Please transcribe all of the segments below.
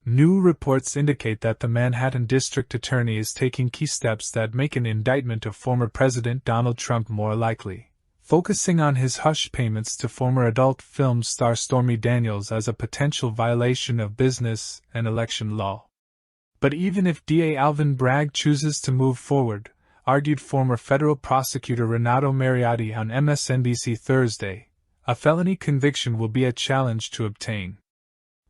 New reports indicate that the Manhattan District Attorney is taking key steps that make an indictment of former President Donald Trump more likely, focusing on his hush payments to former adult film star Stormy Daniels as a potential violation of business and election law. But even if DA Alvin Bragg chooses to move forward, argued former federal prosecutor Renato Mariotti on MSNBC Thursday, a felony conviction will be a challenge to obtain.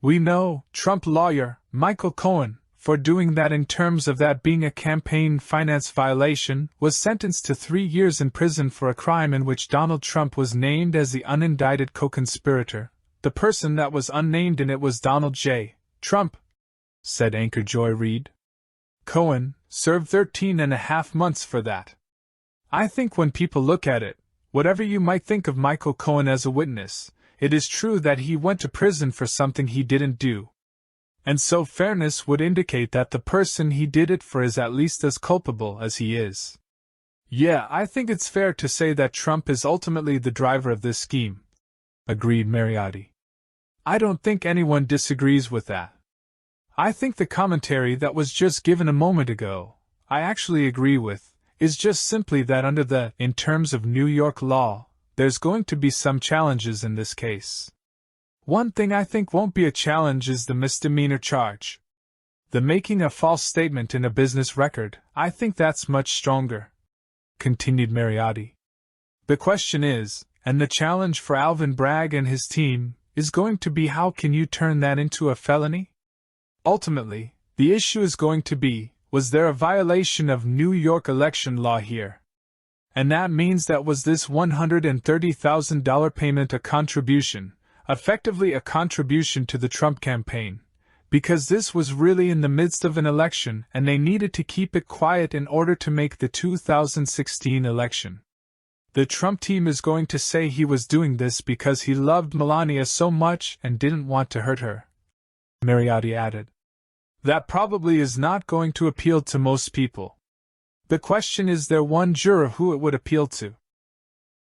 We know Trump lawyer Michael Cohen, for doing that in terms of that being a campaign finance violation, was sentenced to 3 years in prison for a crime in which Donald Trump was named as the unindicted co-conspirator. The person that was unnamed in it was Donald J. Trump, said anchor Joy Reid. Cohen served 13.5 months for that. I think when people look at it, whatever you might think of Michael Cohen as a witness, it is true that he went to prison for something he didn't do. And so fairness would indicate that the person he did it for is at least as culpable as he is. Yeah, I think it's fair to say that Trump is ultimately the driver of this scheme, agreed Mariotti. I don't think anyone disagrees with that. I think the commentary that was just given a moment ago, I actually agree with, is just simply that under the, in terms of New York law, there's going to be some challenges in this case. One thing I think won't be a challenge is the misdemeanor charge. The making a false statement in a business record, I think that's much stronger, continued Mariotti. The question is, and the challenge for Alvin Bragg and his team, is going to be how can you turn that into a felony? Ultimately, the issue is going to be, was there a violation of New York election law here? And that means that was this $130,000 payment a contribution, effectively a contribution to the Trump campaign, because this was really in the midst of an election and they needed to keep it quiet in order to make the 2016 election. The Trump team is going to say he was doing this because he loved Melania so much and didn't want to hurt her, Mariotti added. That probably is not going to appeal to most people. The question is there one juror who it would appeal to?